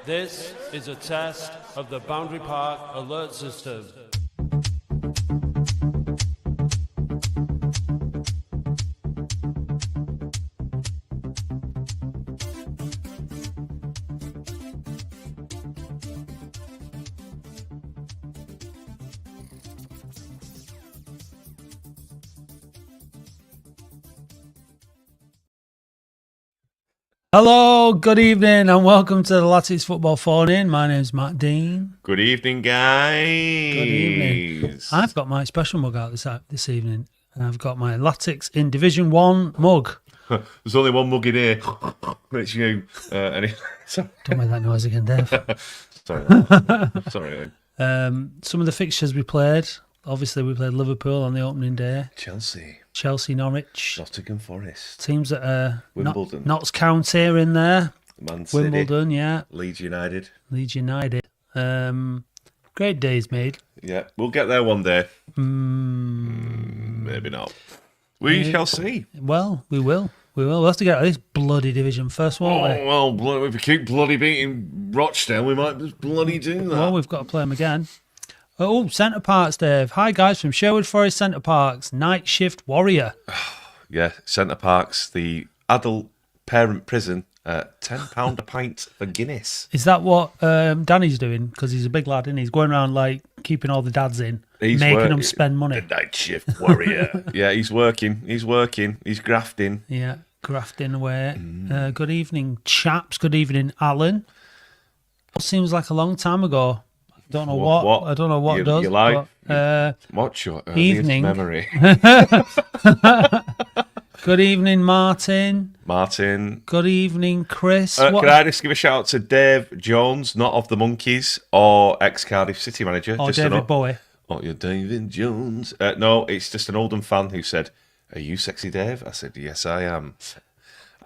This is a test of the Boundary Park alert system. Hello, good evening, and welcome to the Latics Football Phone-In. My name's Matt Dean. Good evening, guys. Good evening. I've got my special mug out this evening. I've got my Latics in Division 1 mug. There's only one mug in here. It's you. Sorry. Don't make that noise again, Dave. Sorry. Some of the fixtures we played. Obviously, we played Liverpool on the opening day. Chelsea, Norwich. Nottingham Forest. Teams that are Wimbledon. Notts County in there. Man City. Wimbledon, yeah. Leeds United. Great days, mate. Yeah, we'll get there one day. Maybe not. We shall see. Well, we will. We'll have to get out of this bloody division first, won't we? Well, if we keep bloody beating Rochdale, we might just bloody do that. Well, we've got to play them again. Oh, Centre Parks, Dave. Hi, guys, from Sherwood Forest Centre Parks. Night Shift Warrior. Yeah, Centre Parks, the adult parent prison, £10 a pint for Guinness. Is that what Danny's doing? Because he's a big lad, and he's going around like keeping all the dads in, making them spend money. The Night Shift Warrior. Yeah, he's working. He's grafting. Yeah, grafting away. Good evening, chaps. Good evening, Alan. It seems like a long time ago. Don't know what. I don't know what it does. You like? What's your evening memory? Good evening, Martin. Good evening, Chris. Can I just give a shout out to Dave Jones, not of the Monkeys, or ex-Cardiff City manager. Or David Bowie. Oh, you're David Jones. No, it's just an Oldham fan who said, "Are you sexy, Dave?" I said, "Yes, I am."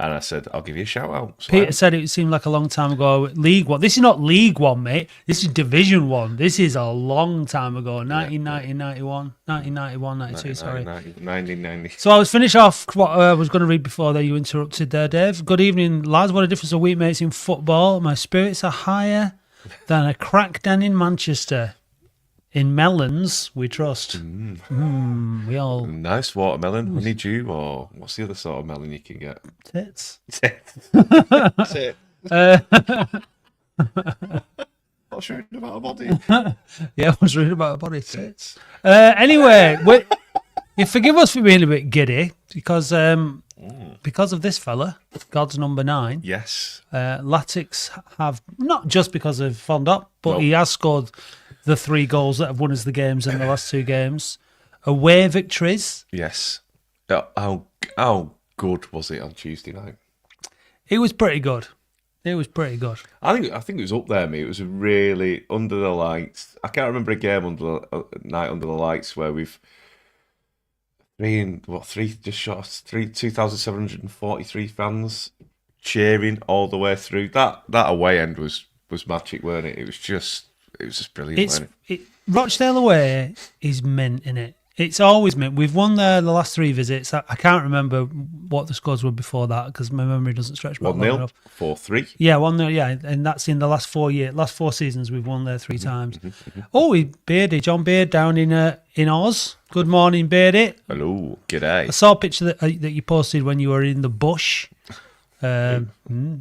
And I said, I'll give you a shout out. So Peter said it seemed like a long time ago. League One. This is not League One, mate. This is Division 1. This is a long time ago. 1991, 92, sorry. 1990. So I was finished off what I was going to read before that you interrupted there, Dave. Good evening, lads. What a difference a week makes in football. My spirits are higher than a crackdown in Manchester. In melons, we trust. We all... Nice watermelon, honeydew, or what's the other sort of melon you can get? Tits. That's it. What's reading about a body? Yeah, I was reading about a body. Tits. Anyway, you forgive us for being a bit giddy because of this fella, God's number 9. Yes. Latics have, not just because of Fondop, but he has scored the 3 goals that have won us the games in the last 2 games. Away victories. Yes. How good was it on Tuesday night? It was pretty good. I think it was up there, mate. It was really under the lights. I can't remember a game under the night under the lights where we've 2,743 fans cheering all the way through. That away end was magic, weren't it? It was just brilliant. Rochdale away is mint, innit? It's always mint. We've won there the last 3 visits. I can't remember what the scores were before that because my memory doesn't stretch back long enough. 4-3. Yeah, 1-0. Yeah, and that's in the last 4 seasons. We've won there 3 times. John Beard down in Oz. Good morning, Beardy. Hello, g'day. I saw a picture that you posted when you were in the bush. And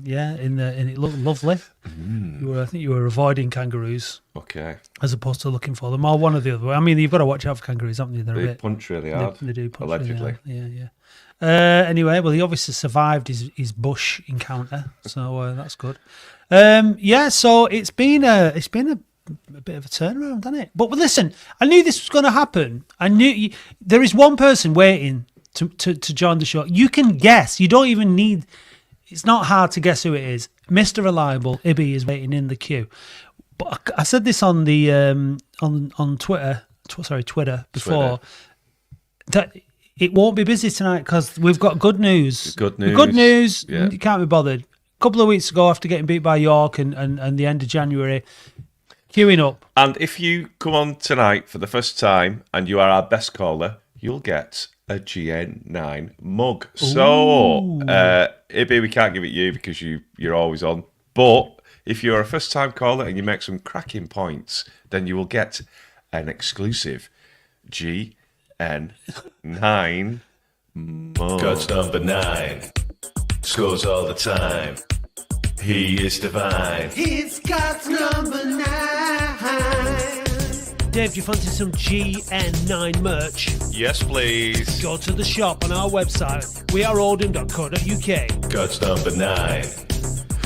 it looked lovely. I think you were avoiding kangaroos. Okay. As opposed to looking for them, or one or the other. I mean, you've got to watch out for kangaroos, haven't you? They punch really hard. They do punch allegedly. Really hard. Yeah. Anyway, well, he obviously survived his bush encounter, so that's good. So it's been a bit of a turnaround, hasn't it? But listen, I knew this was going to happen. I knew there is one person waiting to join the show. You can guess. You don't even need. It's not hard to guess who it is. Mr. Reliable, Ibby, is waiting in the queue. But I said this on the on Twitter before, that it won't be busy tonight because we've got good news. Good news. Yeah. You can't be bothered. A couple of weeks ago, after getting beat by York and the end of January, queuing up. And if you come on tonight for the first time and you are our best caller, you'll get a GN9 mug. Ooh. So, Ibby, we can't give it you because you're always on. But If you're a first-time caller and you make some cracking points, then you will get an exclusive GN9 mug. God's number 9. Scores all the time. He is divine. He's God's number 9. Dave, do you fancy some GN9 merch? Yes, please. Go to the shop on our website, weareoldham.co.uk. God's number 9.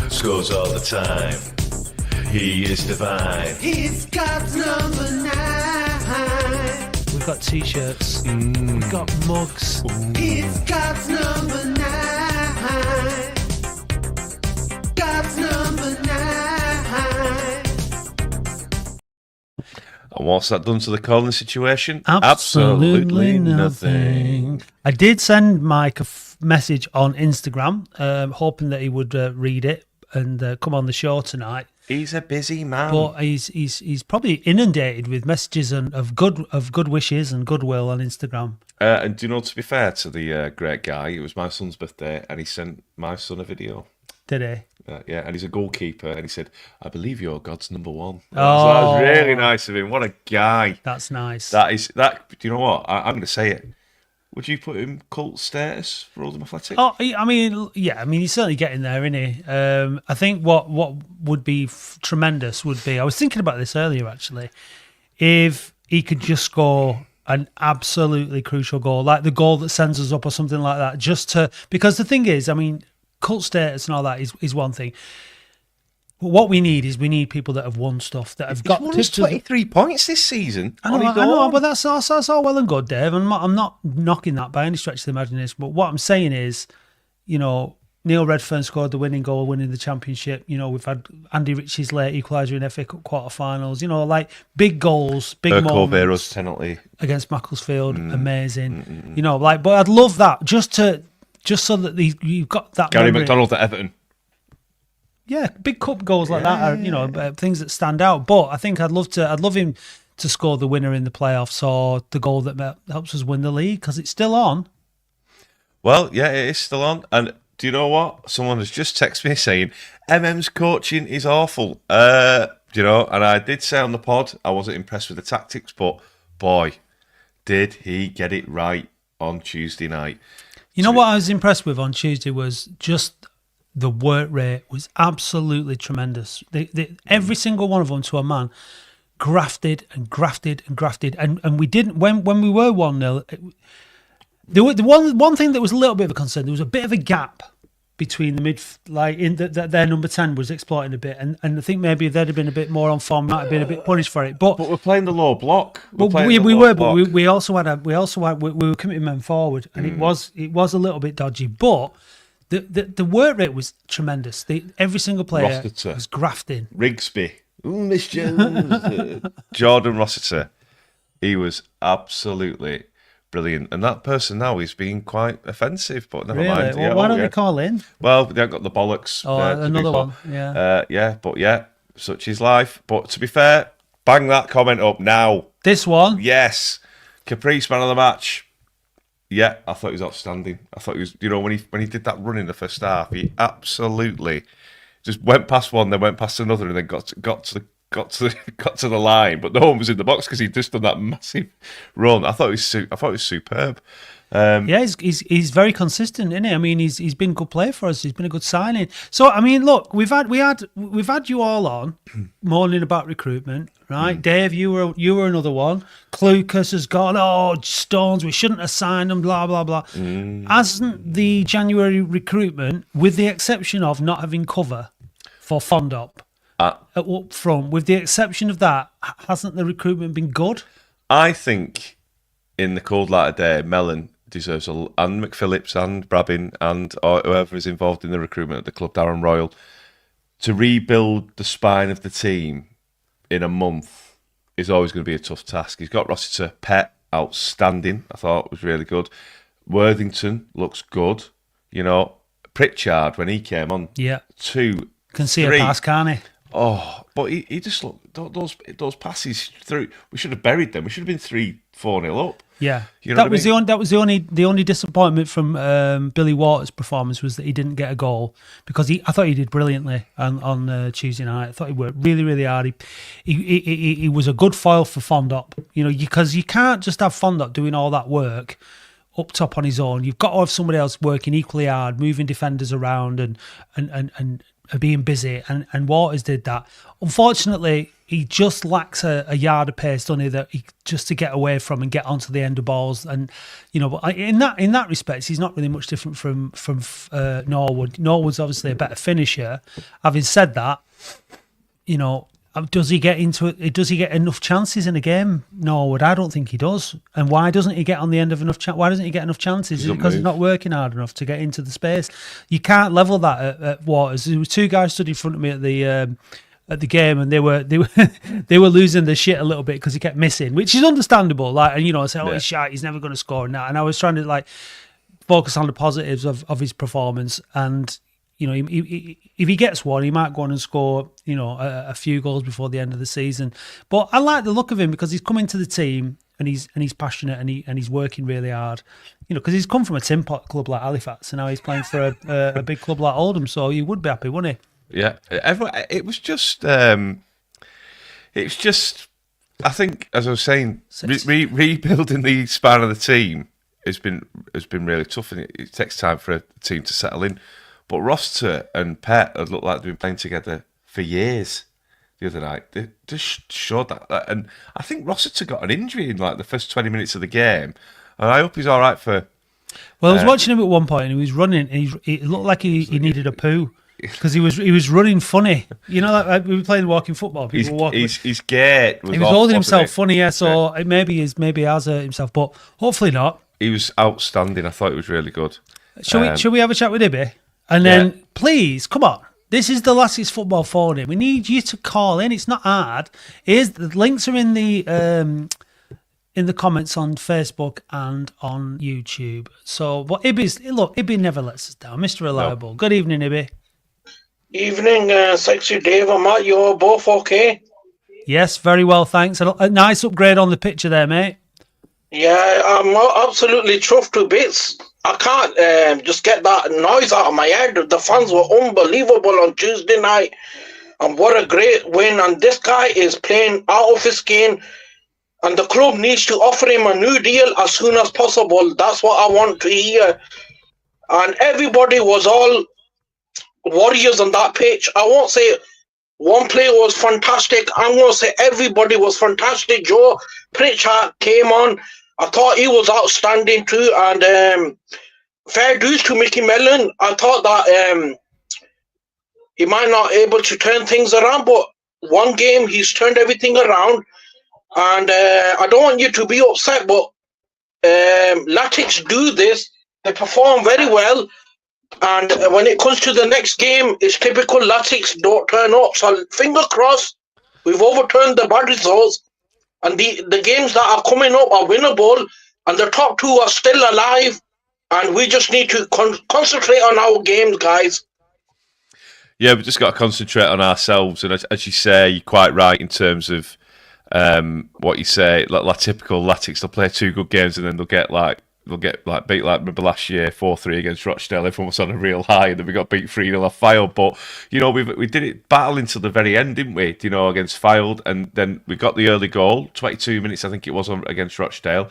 Scores all the time. He is divine. He's God's number 9. We've got t-shirts. We've got mugs. He's God's number 9. God's number 9. And what's that done to the calling situation? Absolutely nothing. I did send Mike a message on Instagram, hoping that he would read it and come on the show tonight. He's a busy man. But he's probably inundated with messages of good wishes and goodwill on Instagram. And do you know, to be fair to the great guy, it was my son's birthday, and he sent my son a video. Did he? Yeah, and he's a goalkeeper, and he said, "I believe you're God's number 1." So Oh. that was really nice of him. What a guy! That's nice. That is that. Do you know what? I'm going to say it. Would you put him cult status for Oldham Athletic? Oh, I mean, yeah. I mean, he's certainly getting there, isn't he? I think what would be tremendous would be. I was thinking about this earlier, actually. If he could just score an absolutely crucial goal, like the goal that sends us up or something like that, because the thing is, I mean, cult status and all that is one thing. But what we need people that have won stuff, that have got He's won 23 points this season. I know, but that's all well and good, Dave. I'm not knocking that by any stretch of the imagination. But what I'm saying is, you know, Neil Redfern scored the winning goal, winning the championship. You know, we've had Andy Ritchie's late equaliser in FA Cup quarter-finals. You know, like big goals, big moments. Vero's penalty Against Macclesfield, amazing. You know, like, but I'd love that just so that you've got that. Gary memory. McDonald at Everton. Yeah, big cup goals like that are, you know, things that stand out. But I think I'd love him to score the winner in the playoffs or the goal that helps us win the league, because it's still on. Well, yeah, it is still on. And do you know what? Someone has just texted me saying MM's coaching is awful. You know, and I did say on the pod I wasn't impressed with the tactics, but boy, did he get it right on Tuesday night. You know what I was impressed with on Tuesday was just the work rate was absolutely tremendous. Every single one of them, to a man, grafted and grafted and grafted. And we didn't, when we were 1-0, the one thing that was a little bit of a concern, there was a bit of a gap between the their number 10 was exploiting a bit. And I think maybe if they'd have been a bit more on form, might have been a bit punished for it. But we're playing the low block. We were committing men forward, and it was a little bit dodgy. But the work rate was tremendous. Every single player Rossiter was grafting. Rigsby. Ooh, Miss Jones. Jordan Rossiter. He was absolutely brilliant. And that person now is being quite offensive, but never mind. Well, why don't they call in? Well, they haven't got the bollocks. Another one. Yeah. But yeah, such is life. But to be fair, bang that comment up now. This one? Yes. Caprice, man of the match. Yeah, I thought he was outstanding. I thought he was, you know, when he did that run in the first half, he absolutely just went past one, then went past another, and then got to the line. But no one was in the box because he'd just done that massive run. I thought it was superb. Yeah, he's very consistent, isn't he? I mean, he's been a good player for us. He's been a good signing. So I mean, look, we've had you all on moaning about recruitment, right? Dave, you were another one. Clucas has gone. Oh, Stones, we shouldn't have signed them. Blah blah blah. Hasn't the January recruitment, with the exception of not having cover for Fondop up front, with the exception of that, hasn't the recruitment been good? I think in the cold light of day, Mellon deserves and McPhillips and Brabin and whoever is involved in the recruitment at the club, Darren Royal, to rebuild the spine of the team in a month is always going to be a tough task. He's got Rossiter, Pet, outstanding. I thought was really good. Worthington looks good. You know, Pritchard when he came on. Yeah. 2, Can see 3. a pass, can't he? Oh, but he just looked those passes through. We should have buried them. We should have been 4-0 up. Yeah, You know that was the only disappointment from Billy Waters' performance was that he didn't get a goal because I thought he did brilliantly on Tuesday night. I thought he worked really, really hard. He was a good foil for Fondop, because you can't just have Fondop doing all that work up top on his own. You've got to have somebody else working equally hard, moving defenders around and being busy. And Waters did that. Unfortunately, he just lacks a yard of pace, doesn't he? That just to get away from and get onto the end of balls. And but in that respect, he's not really much different from Norwood. Norwood's obviously a better finisher. Having said that, does he get into it? Does he get enough chances in a game? Norwood, I don't think he does. And why doesn't he get on the end of enough? Why doesn't he get enough chances? Is it because he's not working hard enough to get into the space? You can't level that at Waters. There were two guys stood in front of me at the game, and they were losing their shit a little bit because he kept missing, which is understandable. I say, he's shite, he's never going to score now. And I was trying to focus on the positives of his performance. And if he gets one, he might go on and score, a few goals before the end of the season. But I like the look of him because he's come into the team and he's passionate and he's working really hard. Because he's come from a tin pot club like Halifax and now he's playing for a big club like Oldham, so he would be happy, wouldn't he? Yeah, it was just. It's just. I think, as I was saying, rebuilding the span of the team has been really tough, and it takes time for a team to settle in. But Rossiter and Pet had looked like they've been playing together for years. The other night, they just showed that. And I think Rossiter got an injury in the first 20 minutes of the game, and I hope he's all right for. Well, I was watching him at one point, and he was running, and it looked like he needed a poo. Because he was running funny, like we were playing walking football. People walking. His gait was. He was holding himself funny, yeah. So maybe he has hurt himself, but hopefully not. He was outstanding. I thought it was really good. Shall we have a chat with Ibby? And then please come on. This is the Latics football phone-in. We need you to call in. It's not hard. The links are in the comments on Facebook and on YouTube. So, but Ibby never lets us down. Mr. Reliable. No. Good evening, Ibby. Evening, Sexy Dave and Matt. You're both okay? Yes, very well, thanks. A nice upgrade on the picture there, mate. Yeah, I'm absolutely chuffed to bits. I can't just get that noise out of my head. The fans were unbelievable on Tuesday night. And what a great win. And this guy is playing out of his skin. And the club needs to offer him a new deal as soon as possible. That's what I want to hear. And everybody was all warriors on that pitch. I won't say one player was fantastic. I'm going to say everybody was fantastic. Joe Pritchard came on. I thought he was outstanding too. And fair dues to Mickey Mellon. I thought that he might not able to turn things around, but one game he's turned everything around. And I don't want you to be upset, but Latics do this. They perform very well. And when it comes to the next game, it's typical Latics don't turn up. So finger crossed, we've overturned the bad results. And the games that are coming up are winnable. And the top two are still alive. And we just need to concentrate on our games, guys. Yeah, we just got to concentrate on ourselves. And as you say, you're quite right in terms of what you say. Like typical Latics, they'll play two good games and then they'll get beat remember last year 4-3 against Rochdale. Everyone was on a real high, and then we got beat 3-0 off Fylde. But we did it battling to the very end, didn't we? Against Fylde, and then we got the early goal, 22 minutes I think it was against Rochdale,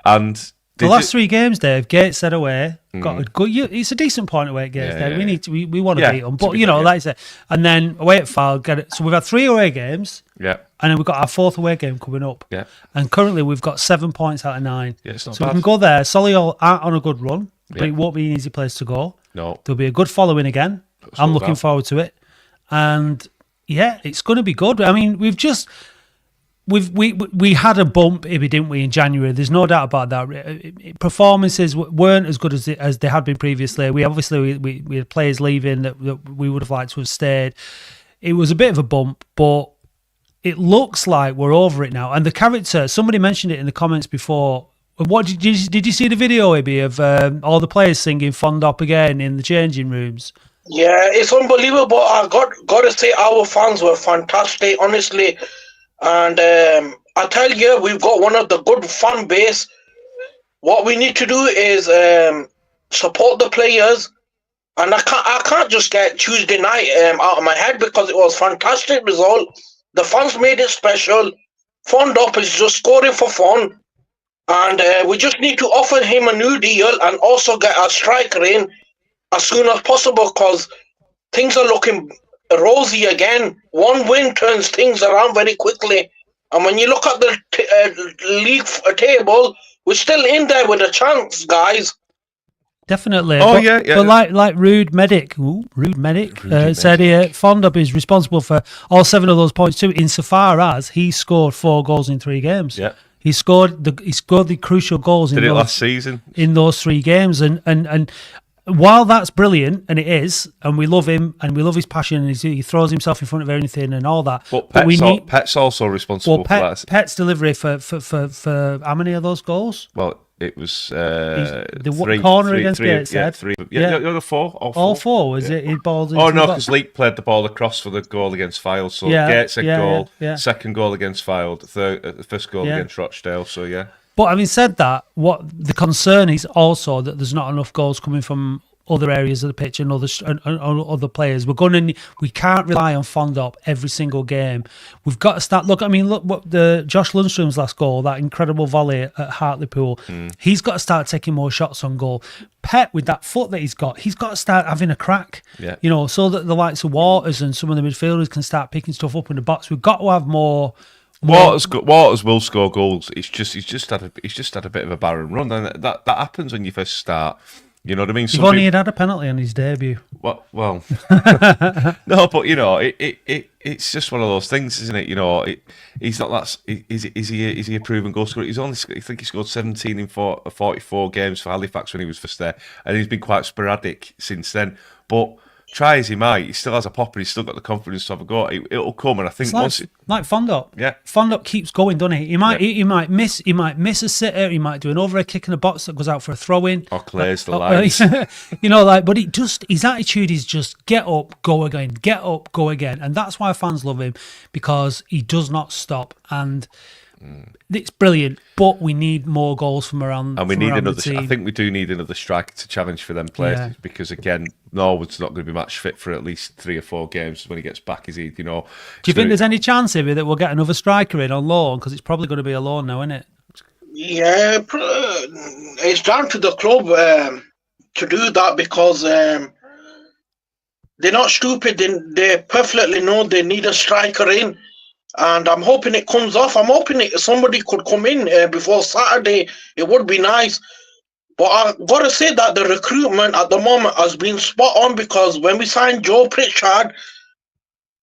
and the last three games, Dave, Gateshead away, got a good. It's a decent point away at Gateshead. We want to beat them, but like I said, and then away at Fylde, get it. So we've had 3 away games, and then we've got our 4th away game coming up, and currently we've got 7 points out of 9. Yeah, it's not so bad. we can go there. Solihull aren't on a good run, but it won't be an easy place to go. No, there'll be a good following again. I'm looking forward to it, and it's going to be good. I mean, We had a bump, didn't we, in January? There's no doubt about that. Performances weren't as good as they had been previously. We had players leaving that we would have liked to have stayed. It was a bit of a bump, but it looks like we're over it now. And the character, somebody mentioned it in the comments before. What did you see the video, Ibby, of all the players singing "Fondop" again in the changing rooms? Yeah, it's unbelievable. I got to say, our fans were fantastic, honestly. And I tell you, we've got one of the good fan base. What we need to do is support the players, and I can't just get Tuesday night out of my head because it was fantastic result. The fans made it special. Fond up is just scoring for fun, and we just need to offer him a new deal and also get a striker in as soon as possible because things are looking rosy again. One win turns things around very quickly. And when you look at the league table, we're still in there with a chance, guys. Definitely. Oh, but, yeah. But like Rude Medic said here, Fondub is responsible for all 7 of those points too, insofar as he scored 4 goals in 3 games. Yeah. He scored the crucial goals Did it last season in those 3 games, and while that's brilliant, and it is, and we love him, and we love his passion, and he throws himself in front of anything and all that. But Pet's also responsible for that. Pet's delivery for how many of those goals? Well, it was the corner against Gateshead. 3. Yeah, 4. All 4 was it? He balled into no, the box. because Leake played the ball across for the goal against Fylde. So Gateshead goal, second goal against Fylde, first goal against Rochdale. So yeah. But having said that, what the concern is also that there's not enough goals coming from other areas of the pitch and other players. We can't rely on Fondop every single game. We've got to start. Look what the Josh Lundstrom's last goal, that incredible volley at Hartlepool. He's got to start taking more shots on goal. Pet, with that foot that he's got to start having a crack. Yeah. So that the likes of Waters and some of the midfielders can start picking stuff up in the box. We've got to have more. Waters will score goals. He's just had a bit of a barren run, and that happens when you first start. You know what I mean? You've only had a penalty on his debut. Well, no, but it's just one of those things, isn't it? He's not that. Is he a proven goal scorer? I think he scored 17 in 44 games for Halifax when he was first there, and he's been quite sporadic since then. But try as he might, he still has a pop and he's still got the confidence to have a go. It'll come, and I think like Fondop. Yeah, Fondop keeps going, doesn't he? He might miss a sitter. He might do an overhead kick in the box that goes out for a throw in or clears the lines. But his attitude is just get up, go again, get up, go again, and that's why fans love him, because he does not stop, and it's brilliant. But we need more goals from around. And we need another. I think we do need another striker to challenge for them players, because again, Norwood's not going to be match fit for at least 3 or 4 games when he gets back. Is he? Do you think there's any chance here that we'll get another striker in on loan? Because it's probably going to be a loan now, isn't it? Yeah, it's down to the club to do that, because they're not stupid. They perfectly know they need a striker in. And I'm hoping it comes off. I'm hoping somebody could come in before Saturday. It would be nice. But I've got to say that the recruitment at the moment has been spot on, because when we signed Joe Pritchard,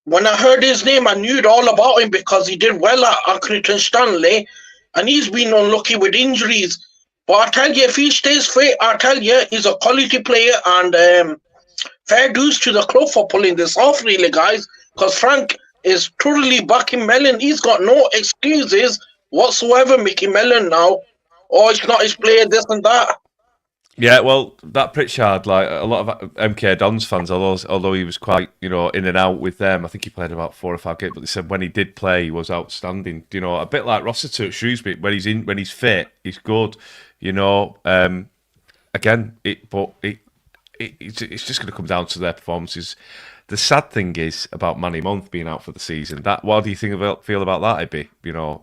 when I heard his name, I knew all about him because he did well at Accrington Stanley, and he's been unlucky with injuries. But I tell you, if he stays fit, I tell you, he's a quality player, and fair dues to the club for pulling this off, really, guys, because Frank is totally backing Mellon. He's got no excuses whatsoever, Mickey Mellon now. Oh, it's not his player, this and that. Yeah, well, that Pritchard, like a lot of MK Dons fans, although he was quite, in and out with them, I think he played about 4 or 5 games, but they said when he did play, he was outstanding. A bit like Rossiter at Shrewsbury, when he's fit, he's good. Again, it's just going to come down to their performances. The sad thing is about Manny Month being out for the season. What do you feel about that, Ibby?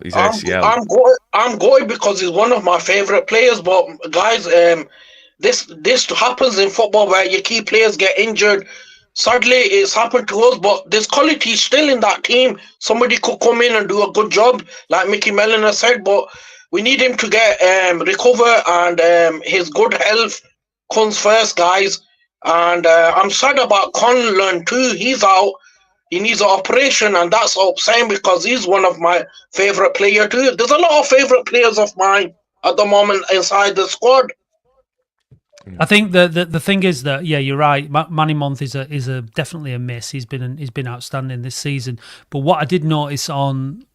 His ACL. I'm going because he's one of my favourite players. But guys, this happens in football where your key players get injured. Sadly, it's happened to us, but there's quality still in that team. Somebody could come in and do a good job, like Mickey Mellon has said. But we need him to get recover, and his good health comes first, guys. And I'm sad about Conlon too. He's out. He needs an operation, and that's upsetting because he's one of my favourite players too. There's a lot of favourite players of mine at the moment inside the squad. I think the thing is that, yeah, you're right. Manny Month is a definitely a miss. He's been outstanding this season. But what I did notice on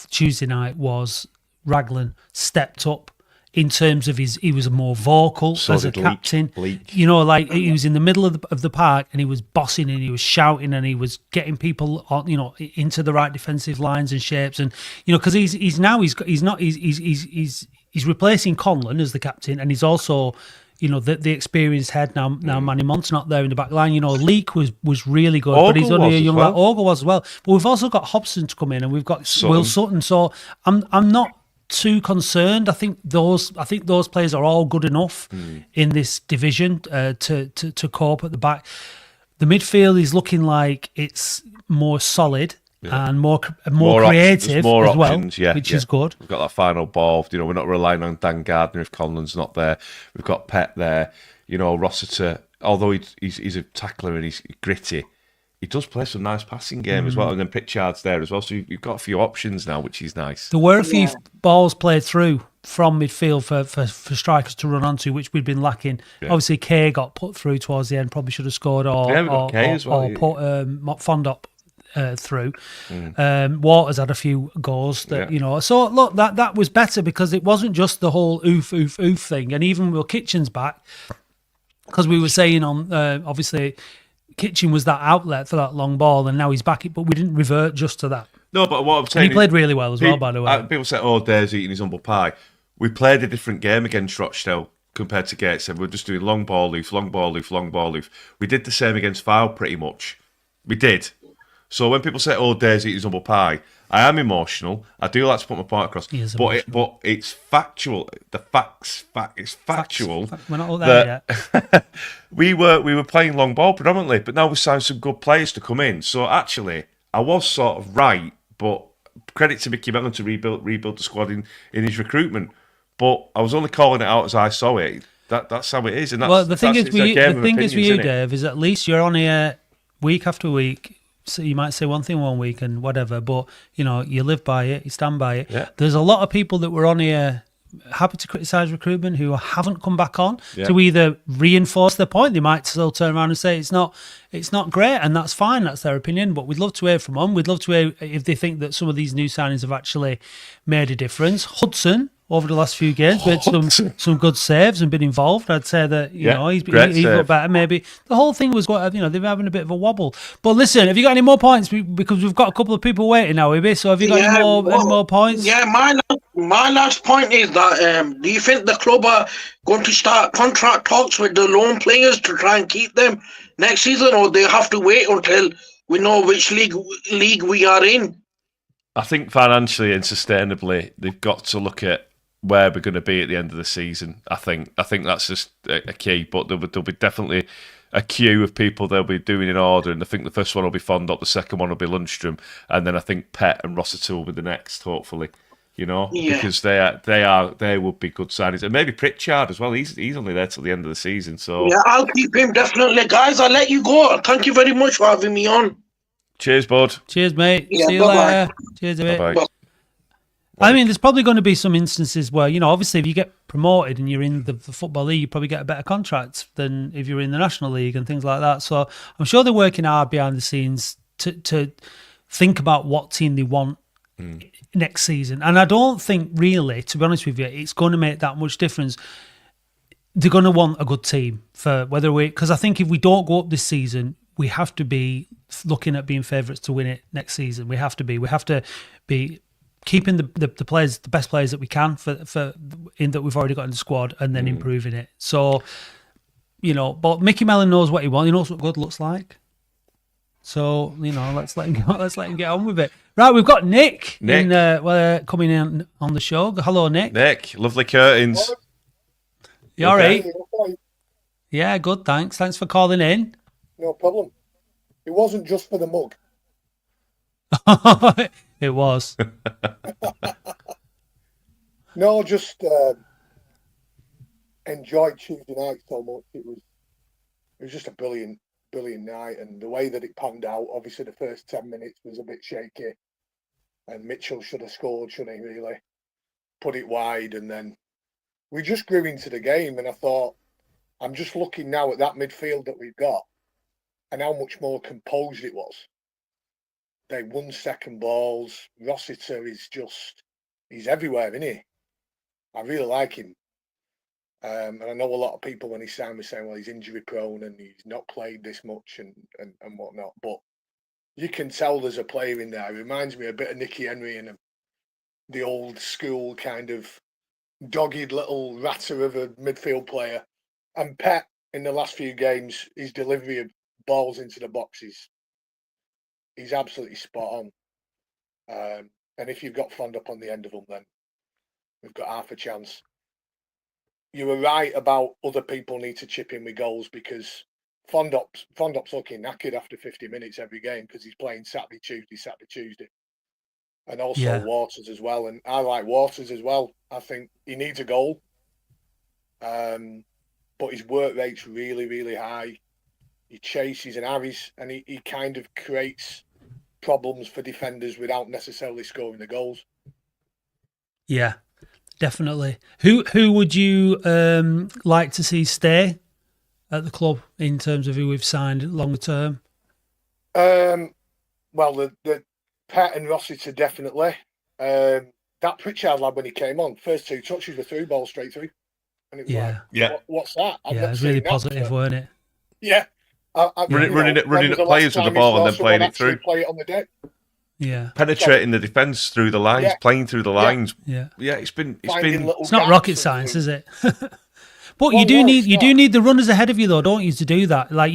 Tuesday night was Raglan stepped up in terms of he was more vocal So as a did captain. Leak. You know, like he was in the middle of the park and he was bossing and he was shouting and he was getting people on, you know, into the right defensive lines and shapes. And you know, because he's replacing Conlon as the captain, and he's also, you know, the experienced head now. Manny Mont's not there in the back line. You know, Leak was really good, but he's Ogle only was a as young well. lad. Ogle was as well. But we've also got Hobson to come in, and we've got Will Sutton. So I'm not too concerned. I think those players are all good enough in this division to cope at the back. The midfield is looking like it's more solid and more creative more as well, options, which is good. We've got that final ball. You know, we're not relying on Dan Gardner if Conlon's not there. We've got Pet there. You know, Rossiter, although he's a tackler and he's gritty, he does play some nice passing game as well. And then Pritchard's there as well. So you've got a few options now, which is nice. There were a few balls played through from midfield for strikers to run onto, which we'd been lacking. Yeah. Obviously, Kay got put through towards the end, probably should have scored, or Yeah, we've got Kay as well. or put Fondop through. Waters had a few goals that, you know. So look, that was better because it wasn't just the whole oof thing. And even with Kitchen's back, because we were saying on obviously Kitchen was that outlet for that long ball, and now he's back. But we didn't revert just to that. No, but what I'm saying, And he played really well as well, by the way. People say, "Oh, Dare's eating his humble pie." We played a different game against Rochdale compared to Gateshead. We're just doing long ball loose, long ball loose, long ball loose. We did the same against Fowl pretty much. We did. So when people say, "Oh, Dare's eating his humble pie," I am emotional. I do like to put my point across, He is but emotional. it's factual. It's factual. We're not all there yet. we were playing long ball predominantly, but now we signed some good players to come in. So actually, I was sort of right, but credit to Mickey Mellon to rebuild the squad in his recruitment. But I was only calling it out as I saw it. That's how it is. And that's, Well, the thing is it's a game of for you, opinions, innit? Dave, is at least you're on here week after week. So you might say one thing one week and whatever, but you know, you live by it, you stand by it. Yeah. There's a lot of people that were on here happy to criticise recruitment who haven't come back on to either reinforce their point. They might still turn around and say it's not great, and that's fine, that's their opinion, but we'd love to hear from them. We'd love to hear if they think that some of these new signings have actually made a difference. Hudson, over the last few games, made some good saves and been involved. I'd say that, you know, he's got better. Maybe the whole thing was what, you know, they're having a bit of a wobble. But listen, have you got any more points? Because we've got a couple of people waiting now, Ibby. So have you got any more points? Yeah, my last point is that do you think the club are going to start contract talks with the loan players to try and keep them next season, or they have to wait until we know which league we are in? I think financially and sustainably, they've got to look at where we're going to be at the end of the season. I think that's just a key. But there'll be definitely a queue of people they'll be doing in order, and I think the first one will be Fondop, the second one will be Lundstrom, and then I think Pet and Rossiter will be the next, hopefully. You know, because they would be good signings, and maybe Pritchard as well. He's only there till the end of the season, so yeah, I'll keep him definitely, guys. I'll let you go. Thank you very much for having me on. Cheers, bud. Cheers, mate. Yeah, See you bye-bye. later. Cheers, mate. Bye-bye. I mean, there's probably going to be some instances where, you know, obviously if you get promoted and you're in the Football League, you probably get a better contract than if you're in the National League and things like that. So I'm sure they're working hard behind the scenes to think about what team they want next season. And I don't think really, to be honest with you, it's going to make that much difference. They're going to want a good team for because I think if we don't go up this season, we have to be looking at being favourites to win it next season. We have to be keeping the players, the best players that we can for that we've already got in the squad, and then improving it. So, you know, but Mickey Mellon knows what he wants. He knows what good looks like. So, you know, let's let him go. Let's let him get on with it. Right, we've got Nick. Coming in on the show. Hello, Nick. Nick, lovely curtains. You all right? Yeah, good. Thanks. Thanks for calling in. No problem. It wasn't just for the mug. It was. No, just enjoyed Tuesday night so much. It was just a brilliant night, and the way that it panned out. Obviously, the first 10 minutes was a bit shaky, and Mitchell should have scored, shouldn't he? Really put it wide, and then we just grew into the game. And I thought, I'm just looking now at that midfield that we've got, and how much more composed it was. They won second balls. Rossiter is he's everywhere, isn't he? I really like him. And I know a lot of people when he signed were saying, well, he's injury prone and he's not played this much and whatnot. But you can tell there's a player in there. It reminds me a bit of Nicky Henry and the old school kind of dogged little ratter of a midfield player. And Pep, in the last few games, his delivery of balls into the boxes, he's absolutely spot on. And if you've got Fond up on the end of them, then we've got half a chance. You were right about other people need to chip in with goals because Fondop's looking knackered after 50 minutes every game because he's playing Saturday, Tuesday. And also Waters as well. And I like Waters as well. I think he needs a goal. But his work rate's really, really high. He chases and harries and he kind of creates problems for defenders without necessarily scoring the goals. Yeah. Definitely. Who would you like to see stay at the club in terms of who we've signed longer term? Well, the Pet and Rossiter definitely. That Pritchard lad when he came on, first two touches were through ball straight through, and it was what's that? It was really positive, weren't it? Yeah, running at players with the ball and then playing it through. Play it on the deck. Yeah, penetrating the defence through the lines, playing through the lines. Yeah. It's not rocket science, is it? But you do need the runners ahead of you though, don't you, to do that? Like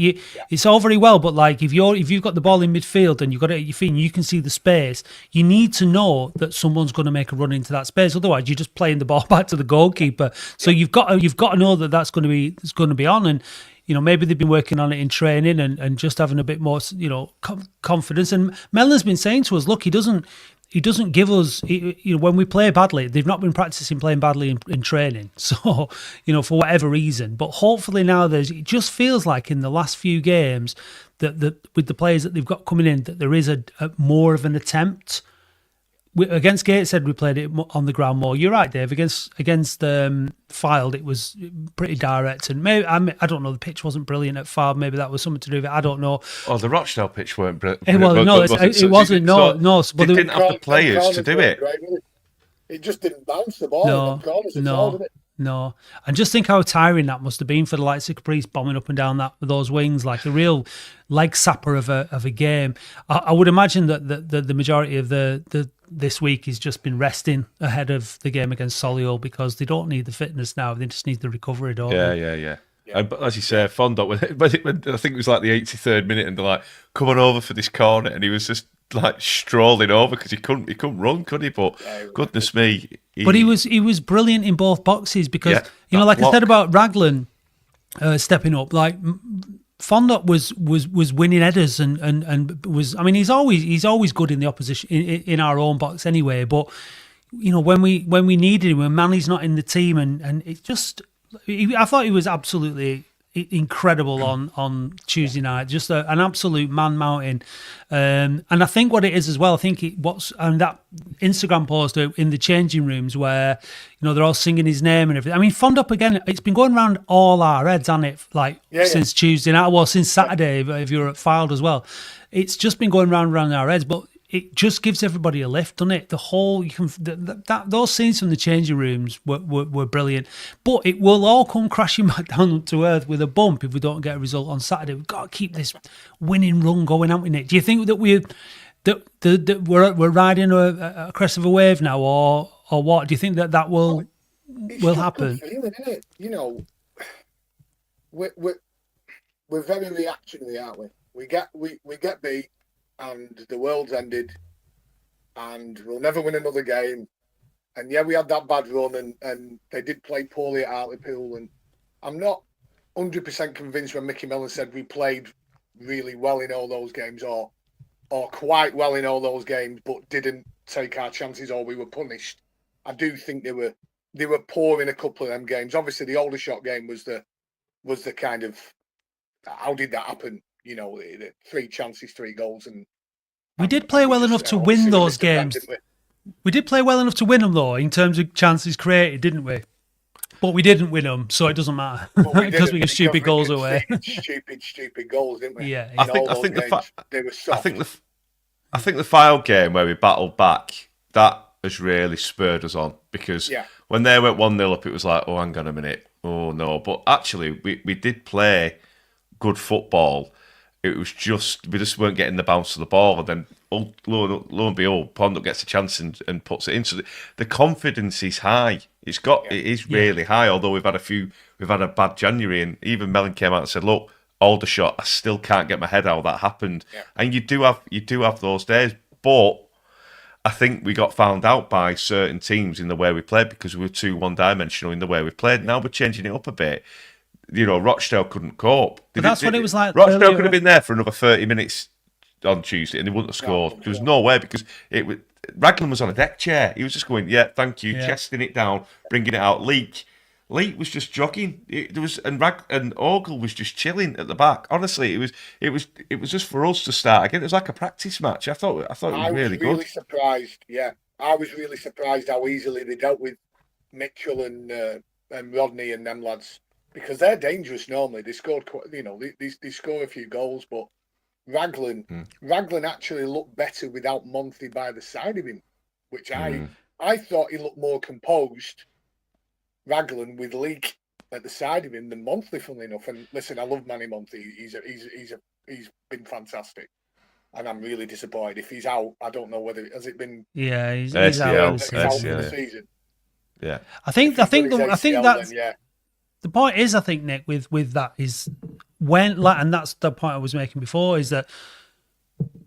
it's all very well, but like if you've got the ball in midfield and you've got it at your feet and you can see the space, you need to know that someone's going to make a run into that space. Otherwise, you're just playing the ball back to the goalkeeper. So you've got to know that that's going to be on. And maybe they've been working on it in training and just having a bit more, confidence. And Mellon's been saying to us, look, he doesn't give us, when we play badly, they've not been practicing playing badly in training. So, for whatever reason. But hopefully now it just feels like in the last few games that with the players that they've got coming in, that there is a more of an attempt. Against Gateshead, we played it on the ground more. You're right, Dave. Against Fylde, it was pretty direct, and maybe I don't know. The pitch wasn't brilliant at Fylde. Maybe that was something to do with it. I don't know. Oh, the Rochdale pitch weren't brilliant. It wasn't. They didn't have the players to do it. It just didn't bounce the ball. No, and just think how tiring that must have been for the likes of Caprice bombing up and down those wings, like a real leg sapper of a game. I would imagine that the majority of this week has just been resting ahead of the game against Solihull because they don't need the fitness now; they just need the recovery. Don't they? Yeah. But as you say, Fondop, when I think it was like the 83rd minute, and they're like, "Come on over for this corner," and he was just like strolling over because he couldn't run, could he? But goodness me, he was brilliant in both boxes because like I said about Raglan stepping up, like Fondop was winning headers and was, I mean, he's always good in the opposition in our own box anyway. But when we needed him, when Manny's not in the team, and it just. I thought he was absolutely incredible on Tuesday night, just an absolute man mountain. And I think what it is as well, I think that Instagram post in the changing rooms where they're all singing his name and everything. I mean, Fondop again, it's been going around all our heads, hasn't it? Since Tuesday night, well, since Saturday, if you're at Fylde as well, it's just been going around our heads, but. It just gives everybody a lift, doesn't it? The whole those scenes from the changing rooms were brilliant, but it will all come crashing back down to earth with a bump if we don't get a result on Saturday. We've got to keep this winning run going, haven't we, Nick? Do you think that we're riding a crest of a wave now, or what? Do you think that will happen? Feeling, isn't it? We're very reactionary, aren't we? We get beat. And the world's ended, and we'll never win another game. And we had that bad run, and they did play poorly at Hartlepool. And I'm not 100% convinced when Mickey Mellon said we played really well in all those games, or quite well in all those games, but didn't take our chances, or we were punished. I do think they were poor in a couple of them games. Obviously, the Aldershot game was the kind of how did that happen? 3 chances, 3 goals, and we did play well enough to win those games. We did play well enough to win them, though, in terms of chances created, didn't we? But we didn't win them, so it doesn't matter because we gave stupid goals away. Stupid goals, didn't we? Yeah. I think they were soft. I think the Fylde game where we battled back, that has really spurred us on because when they went 1-0 up, it was like, oh, hang on a minute. Oh no, but actually we did play good football. It was just we just weren't getting the bounce of the ball, and then lo and behold, Pond gets a chance and puts it in. So the confidence is high. It is really high. Although we've had a bad January, and even Mellon came out and said, "Look, Aldershot, I still can't get my head out that happened." Yeah. And you do have those days, but I think we got found out by certain teams in the way we played because we were too one-dimensional in the way we played. Now we're changing it up a bit. Rochdale couldn't cope. But that's what it was like Rochdale earlier. could have been there for another 30 minutes on Tuesday and they wouldn't have scored. There was no way because Raglan was on a deck chair. He was just going, yeah, thank you, chesting it down, bringing it out. Leak was just jogging. And Ogle was just chilling at the back. Honestly, it was just for us to start again. It was like a practice match. I thought it was really good. I was really surprised. Yeah, I was really surprised how easily they dealt with Mitchell and Rodney and them lads because they're dangerous normally. They scored, they score a few goals, but Raglan actually looked better without Monty by the side of him, which I thought he looked more composed. Raglan with Leak at the side of him than Monty, funnily enough. And listen, I love Manny Monty. He's been fantastic, and I'm really disappointed if he's out. I don't know whether has it been. Yeah, he's ACL, out. He's out for the season. Yeah, I think that's the point. Is I think Nick with that is and that's the point I was making before is that.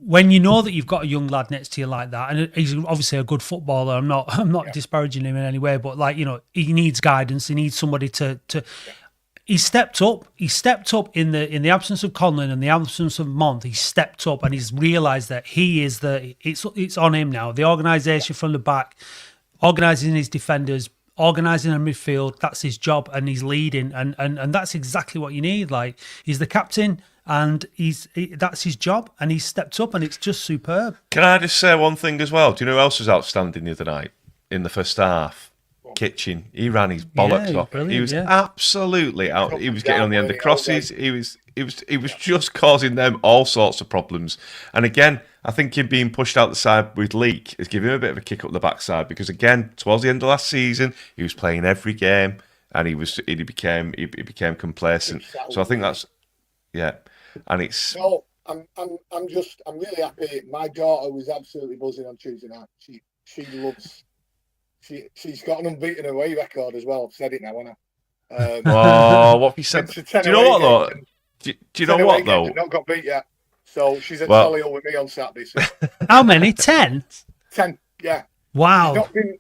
When you know that you've got a young lad next to you like that, and he's obviously a good footballer, I'm not disparaging him in any way, but he needs guidance. He needs somebody to. He stepped up. He stepped up in the absence of Conlon and the absence of Month. He stepped up and he's realised that he is it's on him now. The organisation from the back, organising his defenders, organising a midfield. That's his job, and he's leading, and that's exactly what you need. Like he's the captain. And that's his job, and he's stepped up, and it's just superb. Can I just say one thing as well? Do you know who else was outstanding the other night in the first half? Kitchen. He ran his bollocks off. He was absolutely out. He was getting on the end of crosses. He was just causing them all sorts of problems. And again, I think him being pushed out the side with Leak is giving him a bit of a kick up the backside because again, towards the end of last season, he was playing every game, and he became complacent. So I think that's And it's I'm really happy. My daughter was absolutely buzzing on Tuesday night. She's got an unbeaten away record as well. I've said it now, haven't I? What have you said? Do you know what though? Do you know what though? Not got beat yet. So she's at Solihull with me on Saturday. So. How many? 10? 10, yeah. Wow. She's not been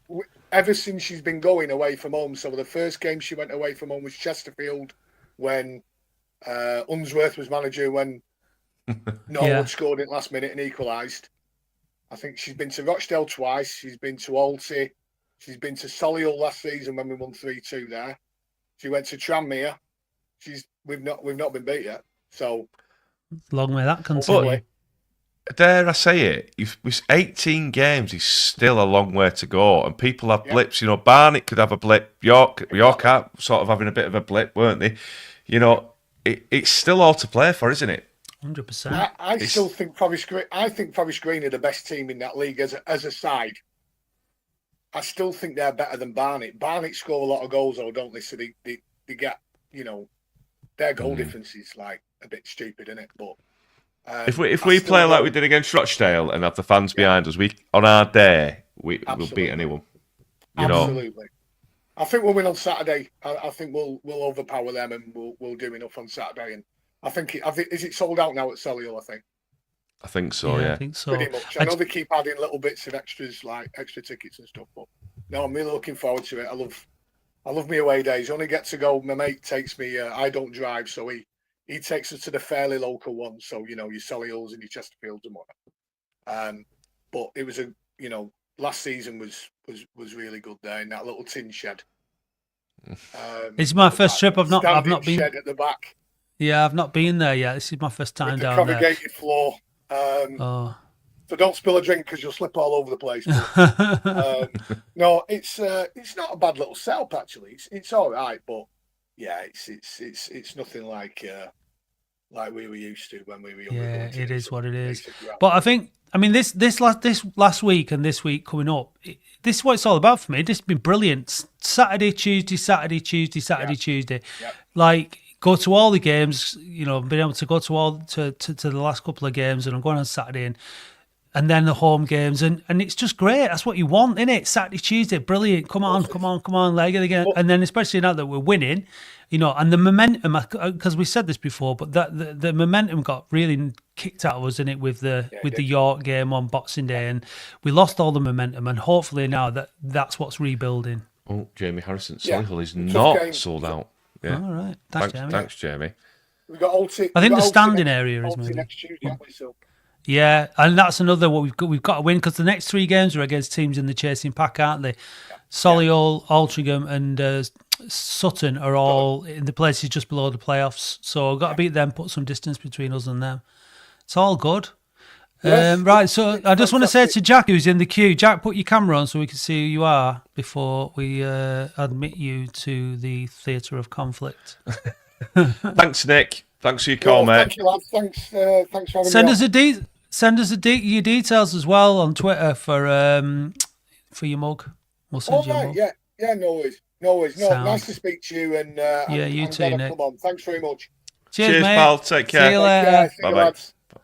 ever since she's been going away from home. So the first game she went away from home was Chesterfield when Unsworth was manager when Norwood scored it last minute and equalised. I think she's been to Rochdale twice. She's been to Alty. She's been to Solihull last season when we won 3-2 there. She went to Tranmere. We've not been beat yet. So long may that continue. But dare I say it? With 18 games, he's still a long way to go, and people have blips. Barnet could have a blip. York sort of having a bit of a blip, weren't they? It's still all to play for, isn't it? 100%. I still think Forest Green are the best team in that league as a side. I still think they're better than Barnet. Barnet score a lot of goals, though, don't they? So they get, their goal difference is like a bit stupid, isn't it? But if we play like we did against Rochdale and have the fans behind us, on our day we'll beat anyone. Absolutely. I think we'll win on Saturday. I think we'll overpower them and we'll do enough on Saturday. And I think is it sold out now at Solihull? I think so. Yeah. I think so. Pretty much. I know they keep adding little bits of extras like extra tickets and stuff, but no, I'm really looking forward to it. I love my away days. I only get to go. My mate takes me. I don't drive, so he takes us to the fairly local ones. So your Solihull's and your Chesterfields and whatnot. But it was last season was really good there in that little tin shed. It's my first trip. I've not been. Shed at the back. Yeah, I've not been there yet. This is my first time with down the corrugated floor. So don't spill a drink because you'll slip all over the place. No, it's not a bad little setup actually. It's all right, but yeah, it's nothing like like we were used to when we were younger. Yeah, going to it do is some what it is. basic ground. But I think, I mean, this last week and this week coming up, this is what it's all about for me. This has been brilliant. Saturday, Tuesday, Saturday, Tuesday, Saturday, Tuesday. Yeah. Like, go to all the games. You know, being able to go to all to the last couple of games, and I'm going on Saturday and then the home games, and it's just great. That's what you want, isn't it? Saturday, Tuesday, brilliant. Come on, leg it again. And then especially now that we're winning, you know, and the momentum, because we said this before, but that the momentum got really kicked out of us, didn't it, with the York game on Boxing Day, and we lost all the momentum, and hopefully now that's what's rebuilding. Oh, Jamie Harrison, Solihull is Tough not game. sold out. Yeah. All right, thanks, Jamie. Thanks, Jamie. We've got Alty. I think the we've got standing Alty area is Alty maybe. next Tuesday, haven't we? So Yeah, and that's another what we've got to win, because the next 3 games are against teams in the chasing pack, aren't they? Solihull, Altrincham, and Sutton are all in the places just below the playoffs. So I've got to beat them, put some distance between us and them. It's all good. Yes, Right, so I just want to say to Jack, who's in the queue, Jack, put your camera on so we can see who you are before we admit you to the theatre of conflict. Thanks, Nick. Thanks for your call, mate. Thank you, lads. Thanks for having Send me. us your details as well on Twitter for your mug. We'll send you a mug. Yeah, no worries. No, Sound. nice to speak to you, and you I'm too, glad I've Nick. come on. Thanks very much. Cheers, mate. pal. Take care. See you later. Bye-bye.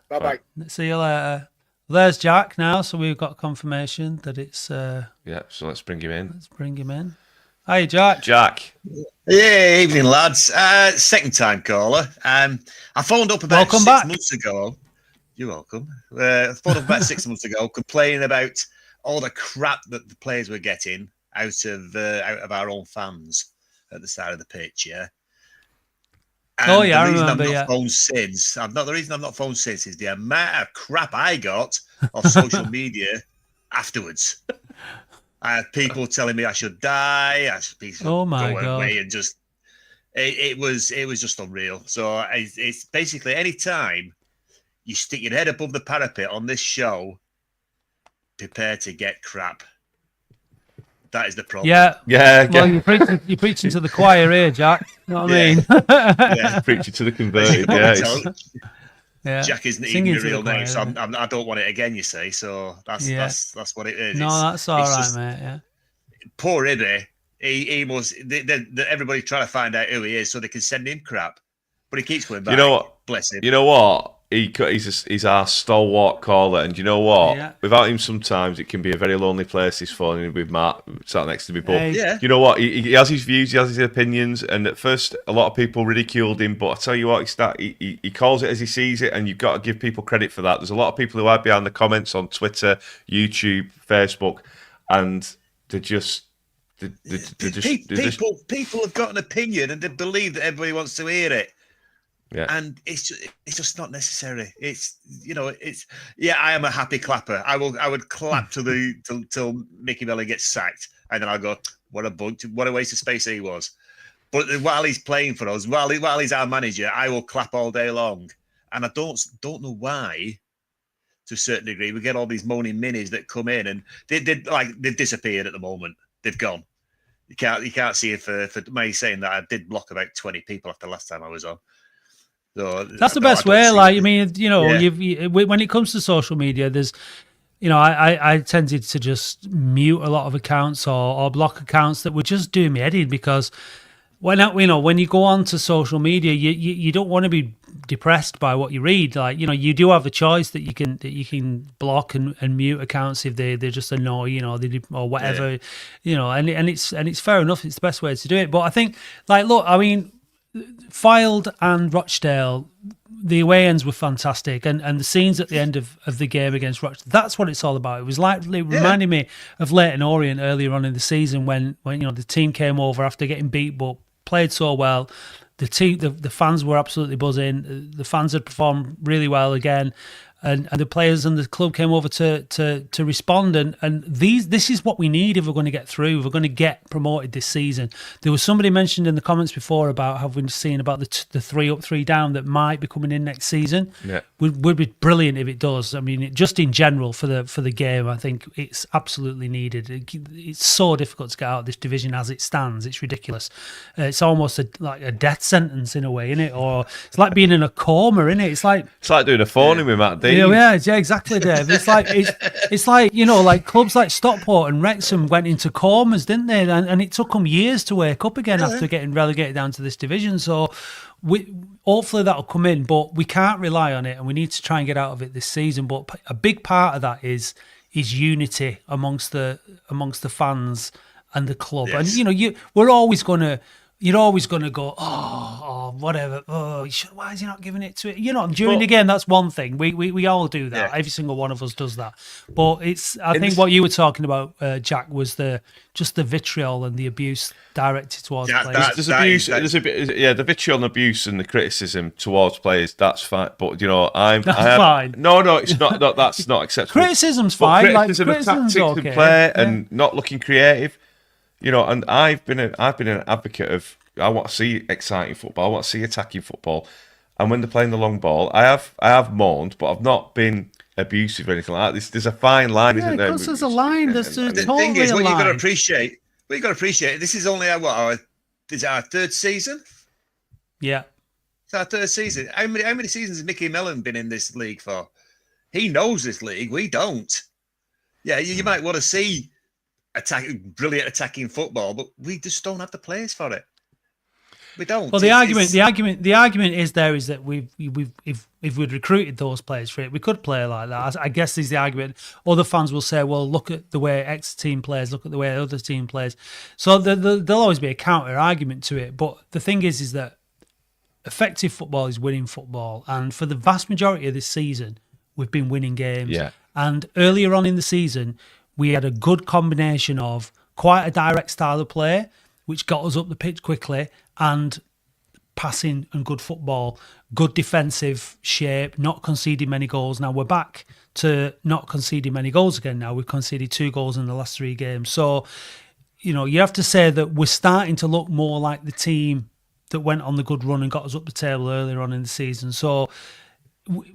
Bye bye. See you later. There's Jack now, so we've got confirmation that it's. Yeah, so let's bring him in. Let's bring him in. Hi, Jack. Jack. Yeah, evening, lads. Second time caller. I phoned up about Welcome 6 back. months ago. You're welcome. I phoned up about 6 months ago, complaining about all the crap that the players were getting out of our own fans at the side of the pitch. Yeah. And Oh, yeah, I the reason remember, I've yeah. not phoned since. The reason I've not phoned since is the amount of crap I got off social media afterwards. I had people telling me I should die. I should Oh, my go God. away and just. It was just unreal. So it's basically any time you stick your head above the parapet on this show, prepare to get crap. That is the problem. Yeah. Yeah, Well, you're preaching to the choir here, Jack. You know what I mean? Yeah. preaching to the converted. Yeah, it's- Yeah. Jack isn't Singing even to the the real choir, name, so yeah. I don't want it again. You see, so that's what it is. No, that's all it's right, just- mate. Yeah. Poor Ibby. He must. Everybody's trying to find out who he is so they can send him crap, but he keeps going back. You know what? Bless him. You know what? He's our stalwart caller, and you know what? Yeah. Without him, sometimes it can be a very lonely place. He's phoning with Matt sat next to me, but Hey. Yeah. you know what? He has his views, he has his opinions, and at first, a lot of people ridiculed him. But I tell you what, he calls it as he sees it, and you've got to give people credit for that. There's a lot of people who hide behind the comments on Twitter, YouTube, Facebook, and they're just. People have got an opinion and they believe that everybody wants to hear it. Yeah. And it's just not necessary. It's I am a happy clapper. I would clap till Mickey Belly gets sacked, and then I'll go, what a waste of space he was. But while he's playing for us, while he's our manager, I will clap all day long. And I don't know why. To a certain degree, we get all these moaning minis that come in, and they've disappeared at the moment. They've gone. You can't see it for me saying that I did block about 20 people after last time I was on. So That's the best way. Like, I mean, Yeah. you when it comes to social media, there's, I tended to just mute a lot of accounts or block accounts that would just do me head in, because when you go on to social media, you don't want to be depressed by what you read. Like, you do have a choice that you can block and mute accounts if they just annoy, or whatever, and it's fair enough. It's the best way to do it. But I think, like, look, I mean, Fylde and Rochdale, the away ends were fantastic, and the scenes at the end of the game against Rochdale, that's what it's all about. It was it reminded me of Leyton Orient earlier on in the season when the team came over after getting beat but played so well. The fans were absolutely buzzing. The fans had performed really well again, and the players and the club came over to respond. And this is what we need if we're going to get through. If we're going to get promoted this season. There was somebody mentioned in the comments before about, have we seen about the 3 up, 3 down that might be coming in next season. Yeah. would be brilliant if it does. I mean, just in general for the game, I think it's absolutely needed. It's so difficult to get out of this division as it stands. It's ridiculous. It's almost like a death sentence in a way, isn't it? Or it's like being in a coma, isn't it? It's like doing a phone with Matt Dean. Yeah, exactly, Dave. It's like like clubs like Stockport and Wrexham went into comas, didn't they? And it took them years to wake up again after getting relegated down to this division. So hopefully that'll come in, but we can't rely on it, and we need to try and get out of it this season. But a big part of that is unity amongst the fans and the club. Yes. And we're always gonna. You're always going to go, whatever. Why is he not giving it to it? During the game, that's one thing. We all do that. Yeah. Every single one of us does that. But I think what you were talking about, Jack, was just the vitriol and the abuse directed towards players. The vitriol and abuse and the criticism towards players. That's fine. But fine. No, it's not. That's not acceptable. Criticism's fine. Criticism of tactics and play and not looking creative. And I've been an advocate of, I want to see exciting football, I want to see attacking football, and when they're playing the long ball, I have moaned, but I've not been abusive or anything like that. There's a fine line, isn't there? Because there's a line. There's the totally thing is, what you've got to appreciate. This is only our third season. Yeah, it's our third season. How many seasons has Mickey Mellon been in this league for? He knows this league. We don't. Yeah, you might want to see brilliant attacking football, but we just don't have the players for it. We don't. Well, the argument is that if we'd recruited those players for it, we could play like that. I guess is the argument. Other fans will say, well, look at the way X team plays, look at the way other team plays. So there'll always be a counter argument to it. But the thing is that effective football is winning football, and for the vast majority of this season, we've been winning games. Yeah. And earlier on in the season, we had a good combination of quite a direct style of play, which got us up the pitch quickly, and passing and good football, good defensive shape, not conceding many goals. Now we're back to not conceding many goals again now. We've conceded 2 goals in the last 3 games. So, you have to say that we're starting to look more like the team that went on the good run and got us up the table earlier on in the season. So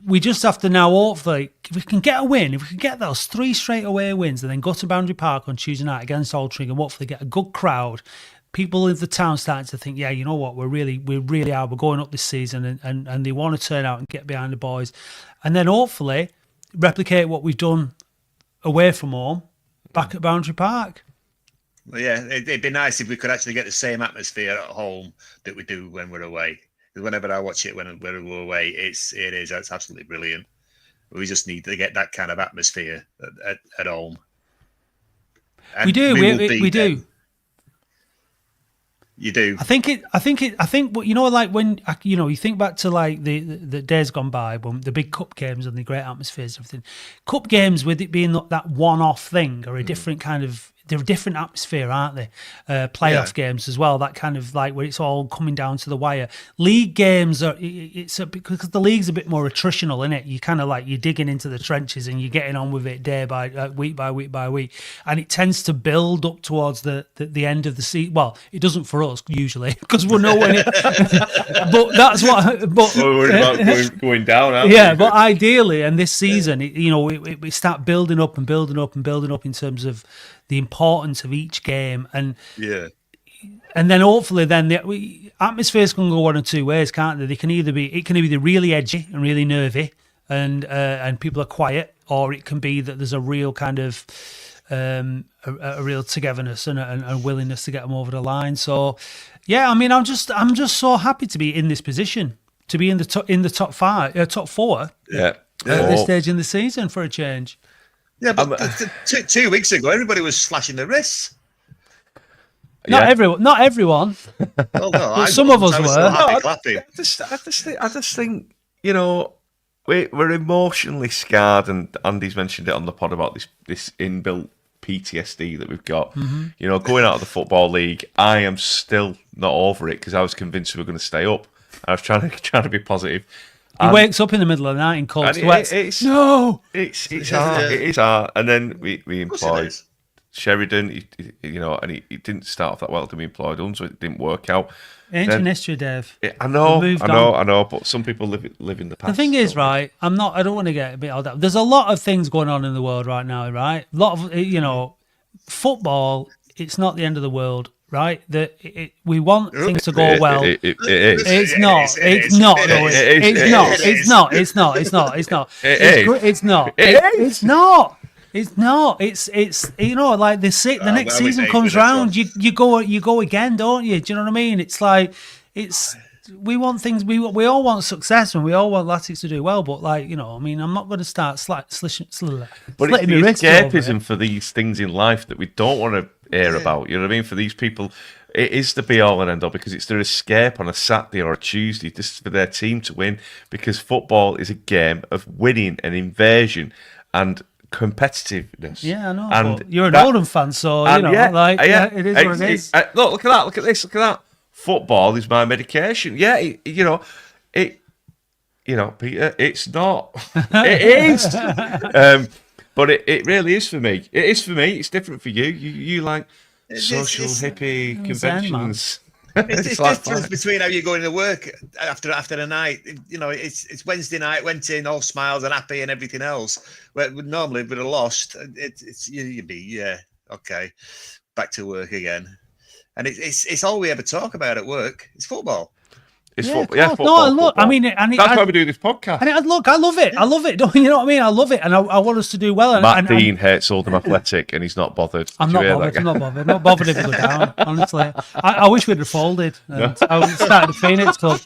we just have to now hopefully, if we can get a win, if we can get those 3 straight away wins and then go to Boundary Park on Tuesday night against Altrincham and hopefully get a good crowd, people in the town starting to think, yeah, you know what, we really are, we're going up this season, and they want to turn out and get behind the boys. And then hopefully replicate what we've done away from home back at Boundary Park. Well, yeah, it'd be nice if we could actually get the same atmosphere at home that we do when we're away. Because whenever I watch it when we're away, it's absolutely brilliant. We just need to get that kind of atmosphere at home. And we do. We do. You do. I think. Like when you think back to like the days gone by, when the big cup games and the great atmospheres and everything. Cup games, with it being that one-off thing, or a different kind of. They're a different atmosphere, aren't they? Playoff games as well. That kind of like where it's all coming down to the wire. League games because the league's a bit more attritional, isn't it? You kind of like you're digging into the trenches and you're getting on with it week by week, and it tends to build up towards the end of the season. Well, it doesn't for us usually because we're nowhere near. But that's what. But we're about going down. Aren't yeah, we? but ideally, and this season, we start building up and building up and building up in terms of the importance of each game, and then hopefully the atmospheres can go one or 2 ways, can't they? It can either be really edgy and really nervy, and people are quiet, or it can be that there's a real kind of a real togetherness and a willingness to get them over the line. So yeah, I mean, I'm just so happy to be in this position, to be in the top 4 at this stage in the season for a change. Yeah, but 2 weeks ago, everybody was slashing their wrists. Not everyone. Well, no, some of us were. Clapping. I just think, we're emotionally scarred, and Andy's mentioned it on the pod about this inbuilt PTSD that we've got. Mm-hmm. Going out of the Football League, I am still not over it because I was convinced we were going to stay up. I was trying to be positive. He wakes up in the middle of the night in cold sweats. It's hard. It is hard. And then we employ Sheridan, and he didn't start off that well to be employed on, so it didn't work out. Ancient history, Dave. I know, We've moved on. I know, but some people live in the past. The thing is, don't they? right, I don't want to get a bit old. There's a lot of things going on in the world right now, right? A lot of, football, it's not the end of the world, right? We want things to go well. It is. It's not. It's not. It's not. It's not. It's not. It's not. It's not. It's not. It's not. It's like the next season comes round, you go again, don't you? Do you know what I mean? It's like we want things. We all want success and we all want Latics to do well. But I'm not going to start slitting But it's my the wrist over it. escapism for these things in life that we don't want to hear about. You know what I mean? For these people, it is the be all and end all because it's their escape on a Saturday or a Tuesday just for their team to win. Because football is a game of winning and invasion and competitiveness. Yeah, I know. And you're an Oldham fan, so it is what it is. Look at that! Look at this! Look at that! Football is my medication. Yeah, Peter, it's not. It is. But it really is for me. It is for me. It's different for you. You like social hippie conventions. It's difference between how you're going to work after a night. It's Wednesday night, went in all smiles and happy and everything else. Where normally we'd have lost. You'd be okay, back to work again. And it's all we ever talk about at work. It's football. It's football. Yeah, football. No, look, football. I mean, that's why we do this podcast. And look, I love it. I love it. You know what I mean? I love it, and I want us to do well. And, Matt Dean hates Oldham Athletic, and he's not bothered. I'm not bothered. Not bothered if we go down. Honestly, I wish we'd have folded. And I would have started the Phoenix Club.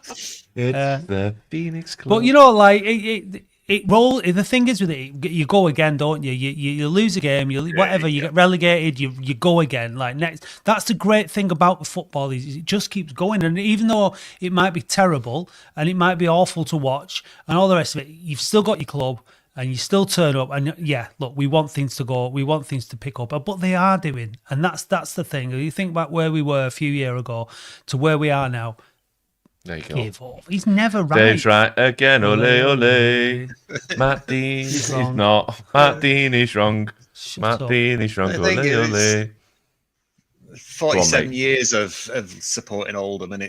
It's the Phoenix Club. But it roll. The thing is with it, you go again, don't you? You lose a game, you get relegated, you go again. Like next, that's the great thing about the football is it just keeps going. And even though it might be terrible and it might be awful to watch and all the rest of it, you've still got your club and you still turn up. And look, we want things to go, we want things to pick up, but they are doing, and that's the thing. You think about where we were a few years ago to where we are now. There you go. Give off. He's never right. Dave's right again. Ole, ole. Matt Dean is not. Matt Dean is wrong. Matt Dean is wrong. Ole, ole. 47 years of supporting Oldham, and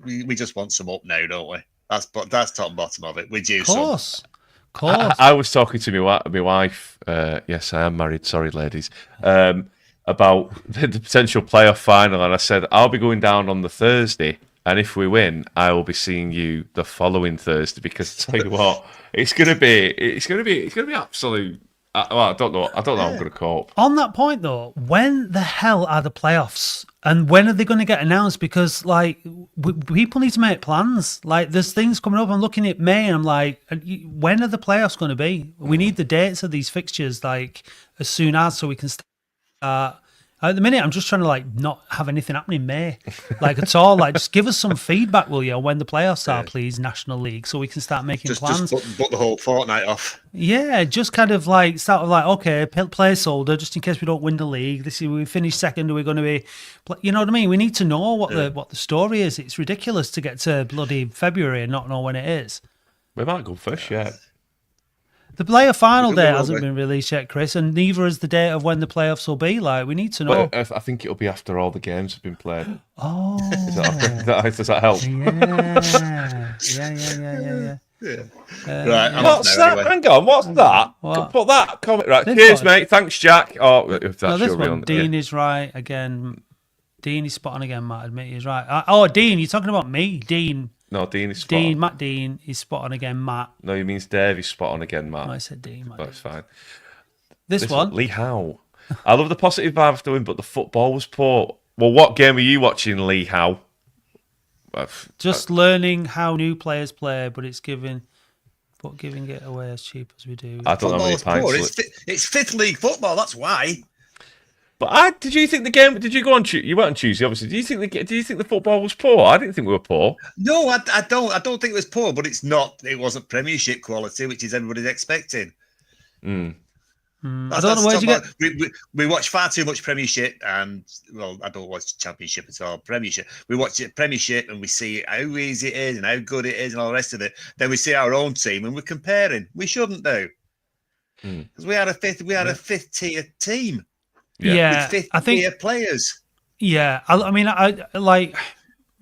we just want some up now, don't we? That's top and bottom of it. We do. Of course. I was talking to my wife. Yes, I am married. Sorry, ladies. About the potential playoff final, and I said I'll be going down on the Thursday. And if we win, I will be seeing you the following Thursday because I tell you what, it's gonna be absolute. I don't know how I'm going to cope. On that point though, when the hell are the playoffs, and when are they going to get announced? Because people need to make plans. Like there's things coming up. I'm looking at May, and I'm like, when are the playoffs going to be? We need the dates of these fixtures as soon as, so we can start. At the minute, I'm just trying to not have anything happen in May, at all. Just give us some feedback, will you, on when the playoffs are, please, National League, so we can start making plans. Just book the whole fortnight off. Yeah, just kind of okay, placeholder, just in case we don't win the league. We finish second, are we going to be? You know what I mean? We need to know what the story is. It's ridiculous to get to bloody February and not know when it is. We might go first, yeah. The player final date hasn't been released yet, Chris, and neither is the date of when the playoffs will be. We need to know. But I think it'll be after all the games have been played. Oh. Does that help? Yeah. Right. What's that? Anyway. Hang on. What's that? What? Put that comment. Right. Cheers, mate. Thanks, Jack. Oh, if that's this your one, real Dean is right again. Dean is spot on again, Matt. Admit he's right. Dean, you're talking about me, Dean. No, Dean is spot on. Matt Dean is spot on again, Matt. No, he means Dave is spot on again, Matt. No, I said Dean. That's fine. This one. Lee Howe. I love the positive vibe after win, but the football was poor. Well, what game were you watching, Lee Howe? Just learning how new players play, but giving it away as cheap as we do. I don't know how many pints. It's fifth league football, that's why. But did you think the game? Did you go on? You went on Tuesday, obviously. Do you think the football was poor? I didn't think we were poor. No, I don't. I don't think it was poor, but it's not. It wasn't Premiership quality, which is everybody's expecting. I don't know where you get. We watch far too much Premiership, and I don't watch Championship at all. Premiership. We watch it Premiership, and we see how easy it is and how good it is, and all the rest of it. Then we see our own team, and we're comparing. We shouldn't do, because we had a fifth tier team. Yeah, With I think. 50 players. Yeah, I mean, I like.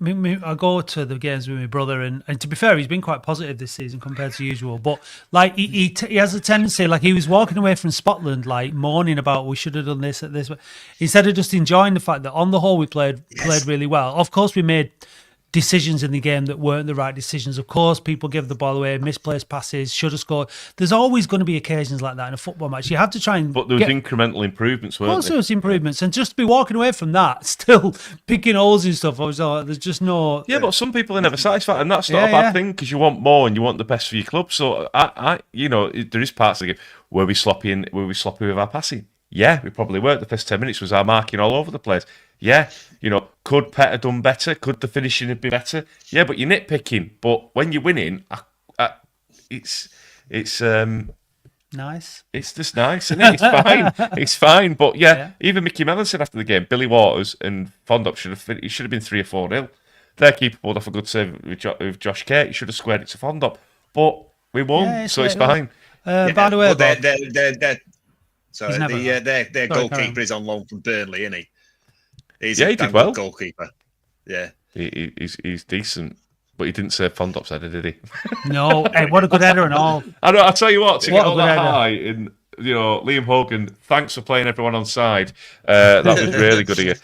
I go to the games with my brother, and to be fair, he's been quite positive this season compared to usual. But like, he has a tendency, like he was walking away from Scotland, like moaning about we should have done this at this, instead of just enjoying the fact that on the whole we played really well. Of course, we made decisions in the game that weren't the right decisions. Of course, people give the ball away, misplaced passes, should have scored. There's always going to be occasions like that in a football match. You have to try and. But there was incremental improvements, weren't there? There was improvements, and just to be walking away from that, still picking holes and stuff. I was like, there's just no. Yeah, but some people are never satisfied, and that's not a bad thing because you want more and you want the best for your club. So there is parts of the game where we sloppy with our passing. Yeah, we probably weren't. The first 10 minutes was our marking all over the place. Yeah, could Pet have done better? Could the finishing have been better? Yeah, but you're nitpicking. But when you're winning, it's nice. It's just nice, isn't it? It's fine. It's fine. But yeah, even Mickey Mellon said after the game, Billy Waters and Fondop should have been 3 or 4-0. Their keeper pulled off a good save with Josh Kate. He should have squared it to Fondop. But we won, so it's fine. By the way, their goalkeeper is on loan from Burnley, isn't he? He did well. Goalkeeper. Yeah, he's decent, but he didn't save Fondop's header, did he? No. Hey, what a good header and all. I'll tell you what. To get all that high, and Liam Hogan, thanks for playing everyone on side. That was really good of you.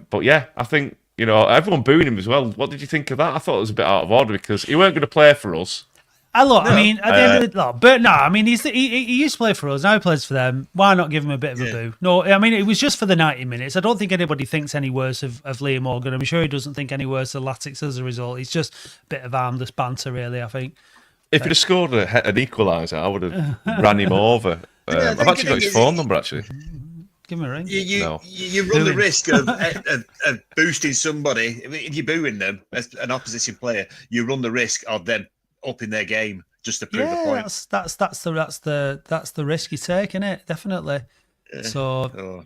But yeah, I think everyone booing him as well. What did you think of that? I thought it was a bit out of order because he weren't going to play for us. I mean, at the end of the but no, I mean, he used to play for us. Now he plays for them. Why not give him a bit of a boo? No, I mean, it was just for the 90 minutes. I don't think anybody thinks any worse of Liam Morgan. I'm sure he doesn't think any worse of Latics as a result. It's just a bit of harmless banter, really, I think. If he'd have scored an equaliser, I would have ran him over. I've actually got his phone number, actually. Give him a ring. You run the risk of boosting somebody. If you're booing them as an opposition player, you run the risk of them up in their game just to prove a point. That's the risk you take, isn't it? Definitely. Yeah. So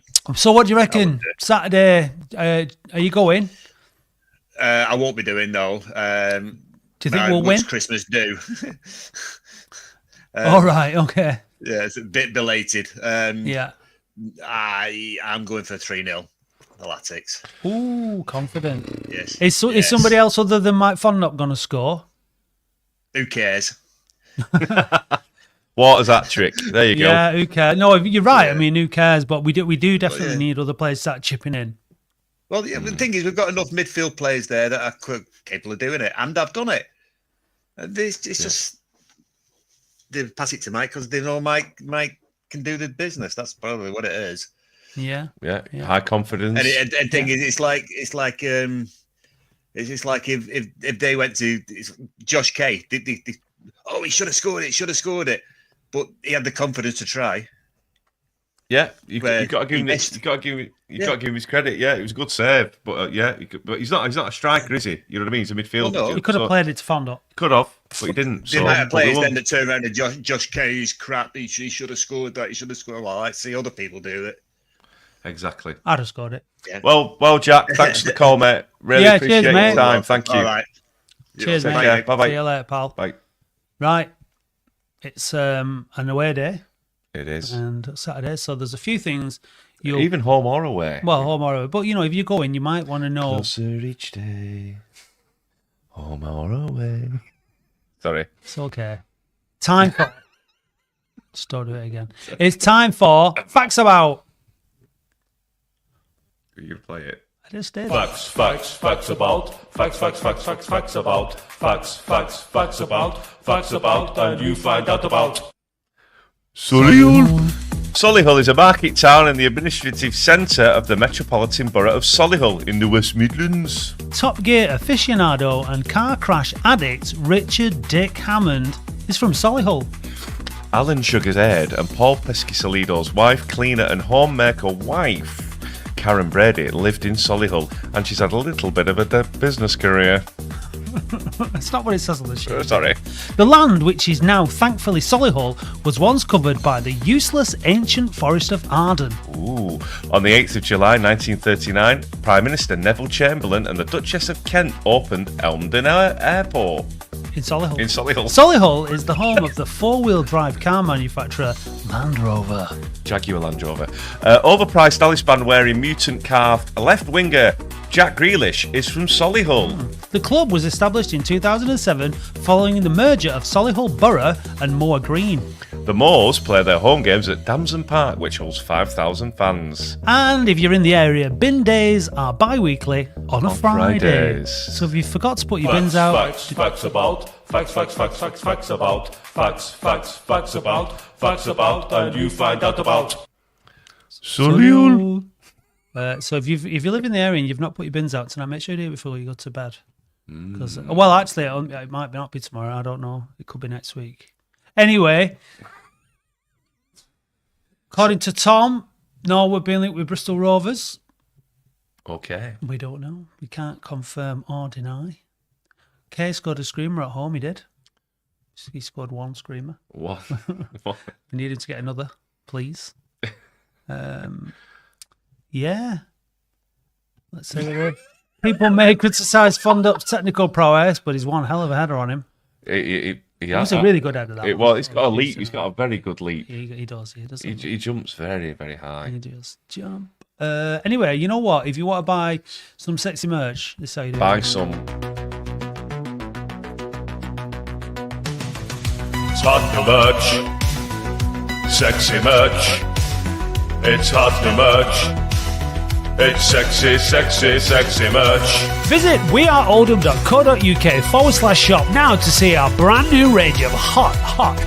what do you reckon? Saturday, are you going? I won't be doing though. Do you think we'll win? Christmas do. All right. Okay. Yeah, it's a bit belated. Yeah. I'm going for 3-0. The Latics. Ooh, confident. Yes. Is somebody else other than Mike Fondop going to score? Who cares? Water's that trick. There you go. Yeah, who cares? No, you're right. I mean, who cares? But we do definitely need other players to start chipping in. Well, the thing is, we've got enough midfield players there that are capable of doing it, and have done it. It's just they pass it to Mike because they know Mike can do the business. That's probably what it is. Yeah. High confidence. And thing is, it's like if they went to Josh Kay, he should have scored it, but he had the confidence to try. Yeah, you got to give him his credit. Yeah, it was a good save, but but he's not a striker, is he? You know what I mean? He's a midfielder. Well, no. He could have played it to Fondop. Could have, but he didn't. The amount of players then that turn around and Josh Kay is crap. He should have scored that. He should have scored. Well, I see other people do it. Exactly. I'd have scored it. Yeah. Well, Jack, thanks for the call, mate. Really appreciate your time. Thank you. All right. Cheers, mate. Bye-bye. See you later, pal. Bye. Right. It's an away day. It is. And Saturday, so there's a few things even home or away. Well, home or away. But, if you go in, you might want to know. Closer each day, home or away. Sorry. It's okay. Time for... Just don't do it again. It's time for Facts About. You play it. I just did. Facts about. Facts about. Facts about, and you find out about. Solihull is a market town and the administrative centre of the Metropolitan Borough of Solihull in the West Midlands. Top Gear aficionado and car crash addict Richard Dick Hammond is from Solihull. Alan Sugar's Head and Paul Pescisolido's wife, cleaner and homemaker wife, Karen Brady, lived in Solihull, and she's had a little bit of a business career. That's not what it says on the sheet. Sorry. The land, which is now thankfully Solihull, was once covered by the useless ancient forest of Arden. Ooh. On the 8th of July 1939, Prime Minister Neville Chamberlain and the Duchess of Kent opened Elmdon Airport. In Solihull. In Solihull. Solihull is the home of the four-wheel drive car manufacturer Land Rover. Jaguar Land Rover. Overpriced Alice band wearing mutant carved left winger Jack Grealish is from Solihull. The club was established in 2007 following the merger of Solihull Borough and Moor Green. The Moors play their home games at Damson Park, which holds 5,000 fans. And if you're in the area, bin days are bi-weekly on a Friday. Fridays. So if you forgot to put your bins out... Facts about, facts about, and you find out about. Solihull. So if you live in the area and you've not put your bins out tonight, make sure you do it before you go to bed. Because well, actually, it might not be tomorrow. I don't know. It could be next week. Anyway, according to Tom, no, we're being linked with Bristol Rovers. Okay. We don't know. We can't confirm or deny. Kay scored a screamer at home. He did. He scored one screamer. What? We need him to get another, please. Yeah. Let's say people may criticise Fondup's technical prowess, but he's one hell of a header on him. He was a really good header. Well, he's got a leap. He's got a very good leap. He does. He jumps very, very high. He does jump. Anyway, you know what? If you want to buy some sexy merch, this is how you do Buy it. some. It's hot new merch. Sexy merch. It's hot new merch. It's sexy, sexy, sexy merch. Visit weareoldham.co.uk/shop now to see our brand new range of hot,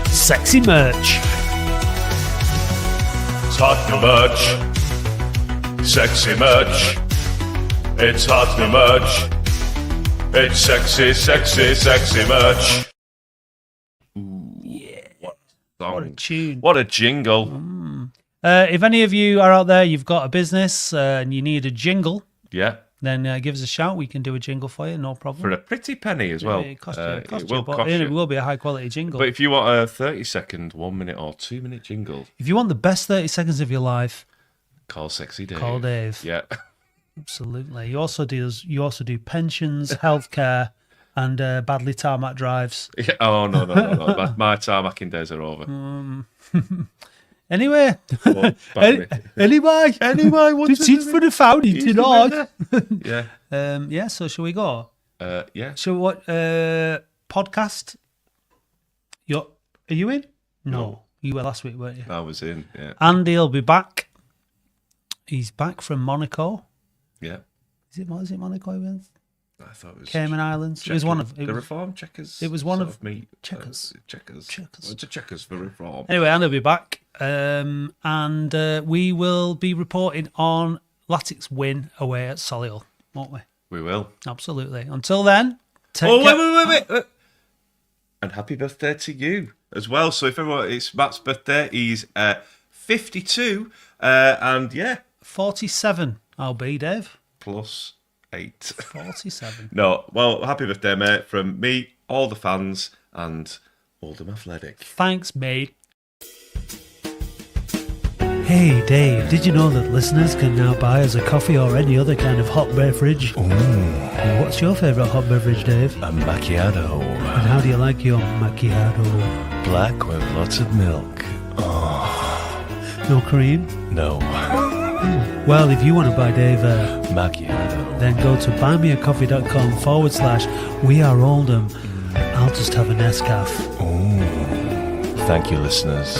sexy merch. It's hot new merch. Sexy merch. It's hot new merch. It's sexy, sexy, sexy merch. What a tune. What a jingle. If any of you are out there, you've got a business and you need a jingle, Yeah. then give us a shout. We can do a jingle for you, no problem. For a pretty penny as well. It costs you, It but will cost it you. will be a high quality jingle. But if you want a 30-second, 1 minute or 2 minute jingle, If you want the best 30 seconds of your life, call Sexy Dave. call Dave. Yeah. Absolutely. You also do pensions, healthcare, and badly tarmac drives. Yeah. Oh, no. My tarmacking days are over. Anyway, Well, anyway, what's this is for the founding tonight. Yeah. Yeah. So shall we go? Yeah. So what podcast? Are you in? No, you were last week, weren't you? I was in. Yeah. Andy'll be back. He's back from Monaco. Yeah. Is it Monaco? He went? I thought it was Cayman Islands. It was one of the reform checkers. It was one sort of me. checkers. Checkers. Checkers. It's a checkers for reform. Anyway, Andy'll be back, and we will be reporting on Latics win away at Solihull, won't we? We will. Absolutely. Until then, take Oh, care. wait. And happy birthday to you as well. So if everyone, it's Matt's birthday. He's 52, and yeah, 47. I'll be Dave. plus 8. 47. No, well, happy birthday, mate, from me, all the fans, and Oldham Athletic. Thanks, mate. Hey, Dave, did you know that listeners can now buy us a coffee or any other kind of hot beverage? What's your favourite hot beverage, Dave? A macchiato. And how do you like your macchiato? Black with lots of milk. No cream? No. Well, if you want to buy Dave Macchiato. then go to buymeacoffee.com/weareoldham. I'll just have a Nescafe. Thank you, listeners.